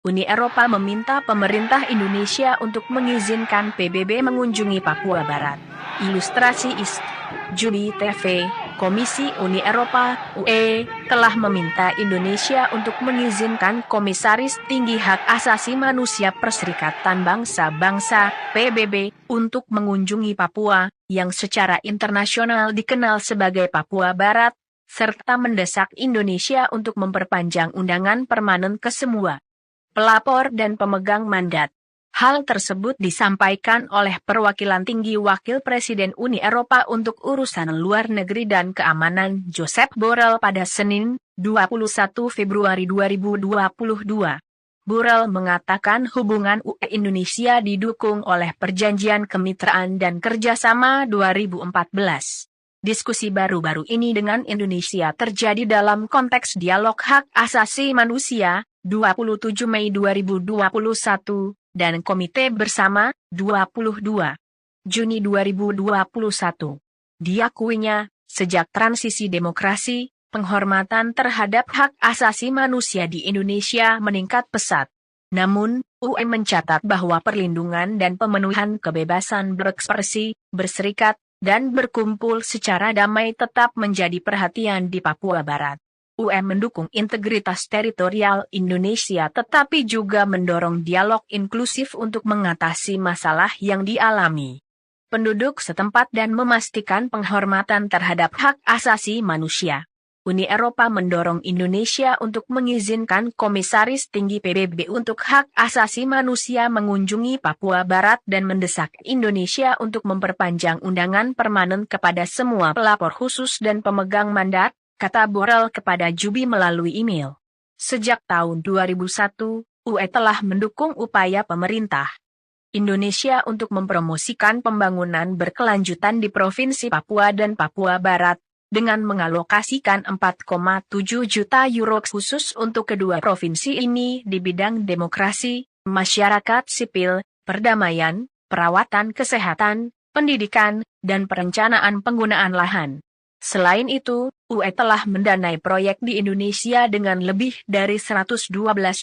Uni Eropa meminta pemerintah Indonesia untuk mengizinkan PBB mengunjungi Papua Barat. Ilustrasi Jubi TV, Komisi Uni Eropa (UE) telah meminta Indonesia untuk mengizinkan Komisaris Tinggi Hak Asasi Manusia Perserikatan Bangsa-Bangsa (PBB) untuk mengunjungi Papua, yang secara internasional dikenal sebagai Papua Barat, serta mendesak Indonesia untuk memperpanjang undangan permanen ke semua pelapor dan pemegang mandat. Hal tersebut disampaikan oleh perwakilan tinggi Wakil Presiden Uni Eropa untuk Urusan Luar Negeri dan Keamanan Josep Borrell pada Senin, 21 Februari 2022. Borrell mengatakan hubungan UE-Indonesia didukung oleh Perjanjian Kemitraan dan Kerjasama 2014. Diskusi baru-baru ini dengan Indonesia terjadi dalam konteks dialog hak asasi manusia, 27 Mei 2021, dan Komite Bersama, 22 Juni 2021. Diakuinya, sejak transisi demokrasi, penghormatan terhadap hak asasi manusia di Indonesia meningkat pesat. Namun, UE mencatat bahwa perlindungan dan pemenuhan kebebasan berekspresi, berserikat, dan berkumpul secara damai tetap menjadi perhatian di Papua Barat. UE mendukung integritas teritorial Indonesia tetapi juga mendorong dialog inklusif untuk mengatasi masalah yang dialami penduduk setempat dan memastikan penghormatan terhadap hak asasi manusia. Uni Eropa mendorong Indonesia untuk mengizinkan Komisaris Tinggi PBB untuk Hak Asasi Manusia mengunjungi Papua Barat dan mendesak Indonesia untuk memperpanjang undangan permanen kepada semua pelapor khusus dan pemegang mandat, kata Borrell kepada Jubi melalui email. Sejak tahun 2001, UE telah mendukung upaya pemerintah Indonesia untuk mempromosikan pembangunan berkelanjutan di Provinsi Papua dan Papua Barat, dengan mengalokasikan 4,7 juta euro khusus untuk kedua provinsi ini di bidang demokrasi, masyarakat sipil, perdamaian, perawatan kesehatan, pendidikan, dan perencanaan penggunaan lahan. Selain itu, UE telah mendanai proyek di Indonesia dengan lebih dari 112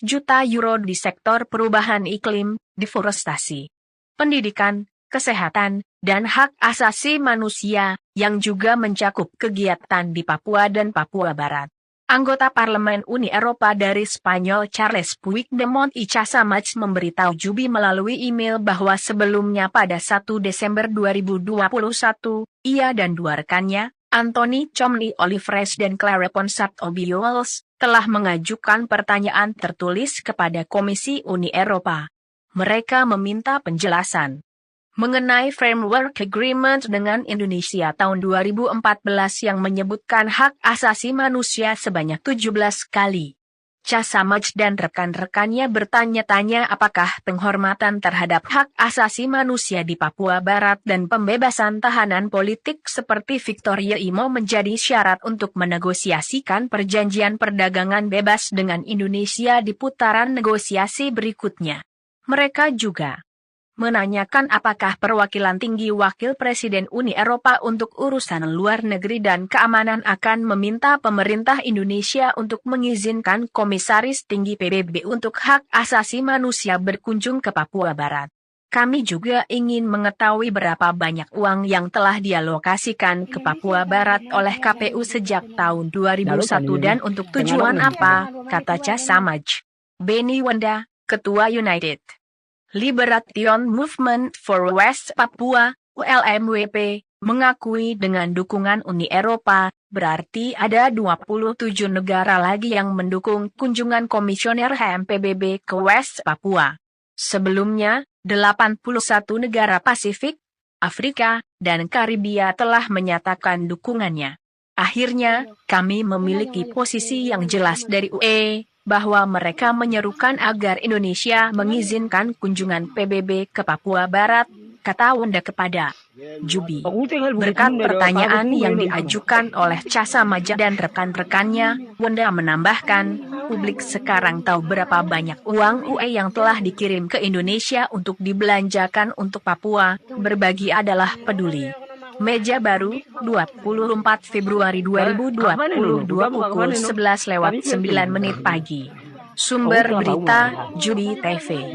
juta euro di sektor perubahan iklim, deforestasi, pendidikan, kesehatan, dan hak asasi manusia, yang juga mencakup kegiatan di Papua dan Papua Barat. Anggota Parlemen Uni Eropa dari Spanyol Charles Puigdemont i Casamaj memberitahu Jubi melalui email bahwa sebelumnya pada 1 Desember 2021, ia dan dua rekannya, Anthony Comni Olivres dan Claire Ponsat Obiols, telah mengajukan pertanyaan tertulis kepada Komisi Uni Eropa. Mereka meminta penjelasan mengenai Framework Agreement dengan Indonesia tahun 2014 yang menyebutkan hak asasi manusia sebanyak 17 kali. Casamaj dan rekan-rekannya bertanya-tanya apakah penghormatan terhadap hak asasi manusia di Papua Barat dan pembebasan tahanan politik seperti Victoria Imo menjadi syarat untuk menegosiasikan perjanjian perdagangan bebas dengan Indonesia di putaran negosiasi berikutnya. Mereka juga menanyakan apakah perwakilan tinggi Wakil Presiden Uni Eropa untuk Urusan Luar Negeri dan Keamanan akan meminta pemerintah Indonesia untuk mengizinkan Komisaris Tinggi PBB untuk Hak Asasi Manusia berkunjung ke Papua Barat. Kami juga ingin mengetahui berapa banyak uang yang telah dialokasikan ke Papua Barat oleh KPU sejak tahun 2001 dan untuk tujuan apa, kata Casamaj. Benny Wenda, Ketua United Liberation Movement for West Papua, ULMWP, mengakui dengan dukungan Uni Eropa, berarti ada 27 negara lagi yang mendukung kunjungan Komisioner HM PBB ke West Papua. Sebelumnya, 81 negara Pasifik, Afrika, dan Karibia telah menyatakan dukungannya. Akhirnya, kami memiliki posisi yang jelas dari UE, bahwa mereka menyerukan agar Indonesia mengizinkan kunjungan PBB ke Papua Barat, kata Wenda kepada Jubi. Berkat pertanyaan yang diajukan oleh Casamaj dan rekan-rekannya, Wenda menambahkan, publik sekarang tahu berapa banyak uang UE yang telah dikirim ke Indonesia untuk dibelanjakan untuk Papua, berbagi adalah peduli. Meja Baru, 24 Februari 2022 pukul 11:09 pagi. Sumber berita Jubi TV.